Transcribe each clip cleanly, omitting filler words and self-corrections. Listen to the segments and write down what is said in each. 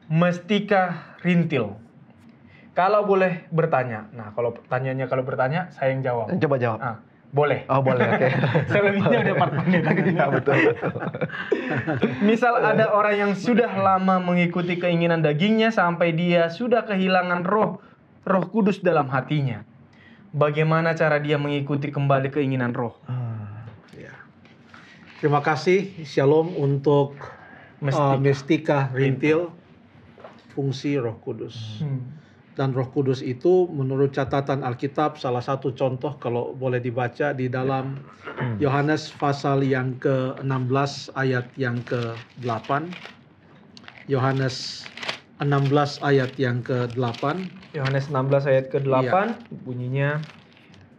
mestikah rintil? Kalau boleh bertanya. Nah, kalau bertanya, saya yang jawab. Coba jawab. Boleh. Oh, boleh, oke. Selebihnya udah part pendeta. Iya, betul. Misal ada orang yang sudah lama mengikuti keinginan dagingnya sampai dia sudah kehilangan Roh Kudus dalam hatinya. Bagaimana cara dia mengikuti kembali keinginan Roh? Ya. Terima kasih Shalom untuk mestika rintil, fungsi Roh Kudus. Dan Roh Kudus itu menurut catatan Alkitab salah satu contoh kalau boleh dibaca di dalam Yohanes pasal yang ke-16 ayat yang ke-8. Yohanes 16 ayat yang ke-8. Yohanes 16 ayat ke-8 bunyinya,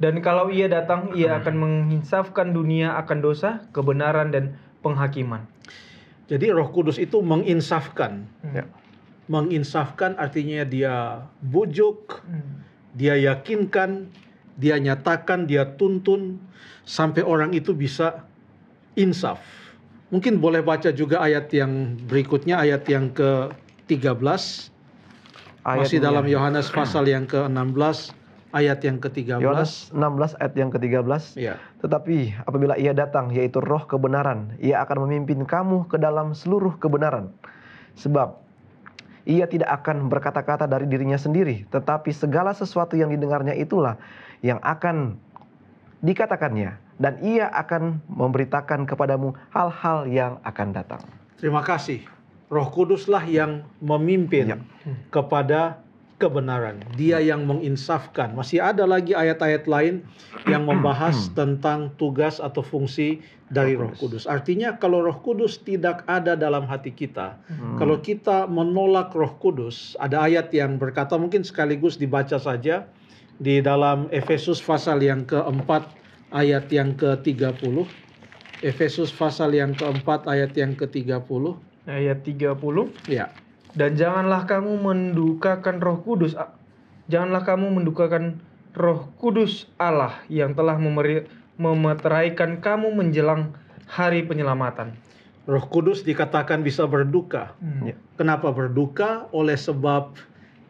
dan kalau ia datang, ia akan menginsafkan dunia akan dosa, kebenaran, dan penghakiman. Jadi Roh Kudus itu menginsafkan. Menginsafkan artinya dia bujuk, dia yakinkan, dia nyatakan, dia tuntun sampai orang itu bisa insaf. Mungkin boleh baca juga ayat yang berikutnya, ayat yang ke-13. Masih dalam Yohanes pasal yang ke-16 ayat yang ke-13. Yohanes 16 ayat yang ke-13. Ya. Tetapi apabila ia datang, yaitu Roh kebenaran, ia akan memimpin kamu ke dalam seluruh kebenaran. Sebab ia tidak akan berkata-kata dari dirinya sendiri, tetapi segala sesuatu yang didengarnya itulah yang akan dikatakannya, dan ia akan memberitakan kepadamu hal-hal yang akan datang. Terima kasih. Roh Kuduslah yang memimpin kepada kebenaran. Dia yang menginsafkan. Masih ada lagi ayat-ayat lain yang membahas tentang tugas atau fungsi dari Roh Kudus. Artinya kalau Roh Kudus tidak ada dalam hati kita, kalau kita menolak Roh Kudus, ada ayat yang berkata, mungkin sekaligus dibaca saja di dalam Efesus pasal yang keempat ayat yang ke-30. Efesus pasal yang keempat ayat yang ke-30. Ayat 30. Ya. Dan janganlah kamu mendukakan Roh Kudus. Janganlah kamu mendukakan Roh Kudus Allah yang telah memeteraikan kamu menjelang hari penyelamatan. Roh Kudus dikatakan bisa berduka. Kenapa berduka? Oleh sebab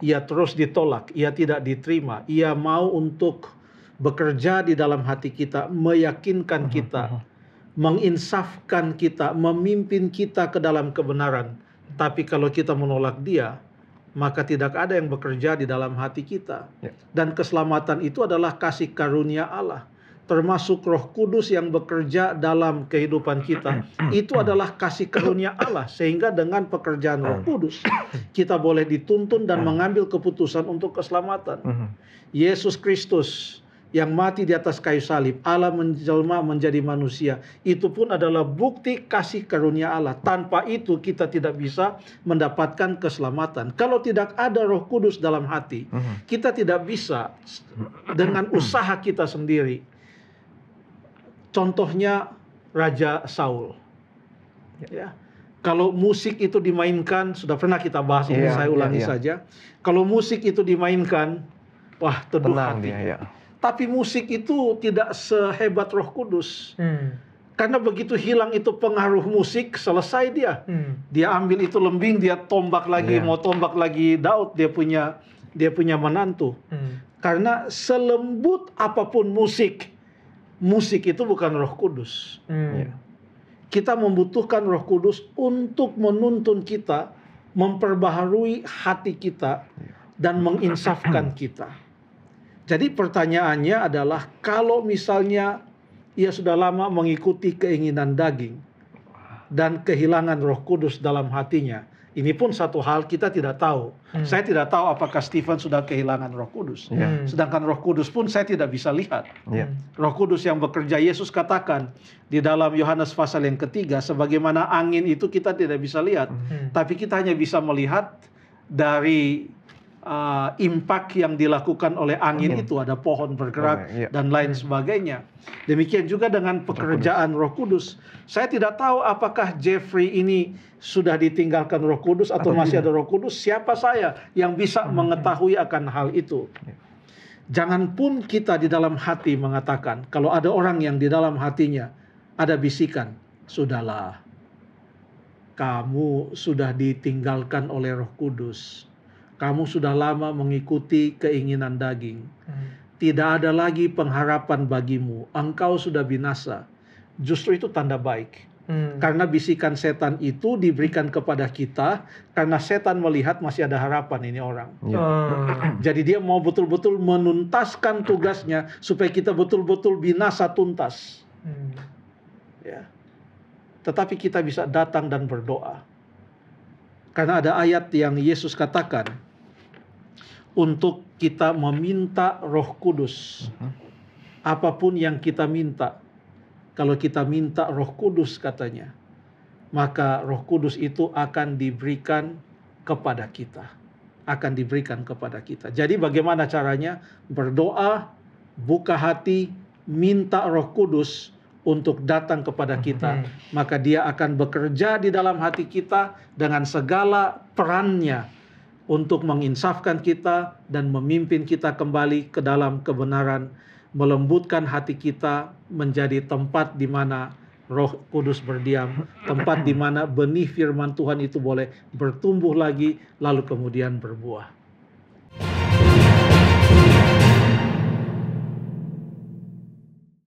ia terus ditolak, ia tidak diterima. Ia mau untuk bekerja di dalam hati kita, meyakinkan kita, menginsafkan kita, memimpin kita ke dalam kebenaran. Tapi kalau kita menolak dia, maka tidak ada yang bekerja di dalam hati kita. Dan keselamatan itu adalah kasih karunia Allah. Termasuk Roh Kudus yang bekerja dalam kehidupan kita. Itu adalah kasih karunia Allah. Sehingga dengan pekerjaan Roh Kudus, kita boleh dituntun dan mengambil keputusan untuk keselamatan. Yesus Kristus yang mati di atas kayu salib, Allah menjelma menjadi manusia, itu pun adalah bukti kasih karunia Allah. Tanpa itu kita tidak bisa mendapatkan keselamatan. Kalau tidak ada Roh Kudus dalam hati, kita tidak bisa dengan usaha kita sendiri. Contohnya Raja Saul. Ya. Kalau musik itu dimainkan, sudah pernah kita bahas ini, saya ulangi saja. Kalau musik itu dimainkan, wah teduh hati. Tapi musik itu tidak sehebat Roh Kudus. Karena begitu hilang itu pengaruh musik, selesai dia. Dia ambil itu lembing, dia tombak lagi, mau tombak lagi Daud, dia punya menantu. Karena selembut apapun musik itu bukan Roh Kudus. Kita membutuhkan Roh Kudus untuk menuntun kita, memperbaharui hati kita, dan menginsafkan kita. Jadi pertanyaannya adalah, kalau misalnya ia sudah lama mengikuti keinginan daging dan kehilangan Roh Kudus dalam hatinya, ini pun satu hal kita tidak tahu. Saya tidak tahu apakah Stephen sudah kehilangan Roh Kudus. Sedangkan Roh Kudus pun saya tidak bisa lihat. Roh Kudus yang bekerja, Yesus katakan di dalam Yohanes pasal yang ketiga, sebagaimana angin itu kita tidak bisa lihat, tapi kita hanya bisa melihat dari impak yang dilakukan oleh angin itu, ada pohon bergerak dan lain sebagainya. Demikian juga dengan pekerjaan Roh Kudus. Saya tidak tahu apakah Jeffrey ini sudah ditinggalkan Roh Kudus atau masih ada Roh Kudus. Siapa saya yang bisa mengetahui akan hal itu? Jangan pun kita di dalam hati mengatakan, kalau ada orang yang di dalam hatinya ada bisikan, sudahlah. kamu sudah ditinggalkan oleh Roh Kudus. Kamu sudah lama mengikuti keinginan daging. Tidak ada lagi pengharapan bagimu. Engkau sudah binasa. Justru itu tanda baik. Karena bisikan setan itu diberikan kepada kita, karena setan melihat masih ada harapan ini orang. Jadi dia mau betul-betul menuntaskan tugasnya supaya kita betul-betul binasa tuntas. Ya. Tetapi kita bisa datang dan berdoa. Karena ada ayat yang Yesus katakan untuk kita meminta Roh Kudus. Apapun yang kita minta, kalau kita minta Roh Kudus katanya, maka Roh Kudus itu akan diberikan kepada kita. Akan diberikan kepada kita. Jadi bagaimana caranya? Berdoa, buka hati, minta Roh Kudus untuk datang kepada kita. Maka dia akan bekerja di dalam hati kita dengan segala perannya untuk menginsafkan kita dan memimpin kita kembali ke dalam kebenaran, melembutkan hati kita menjadi tempat di mana Roh Kudus berdiam, tempat di mana benih firman Tuhan itu boleh bertumbuh lagi lalu kemudian berbuah.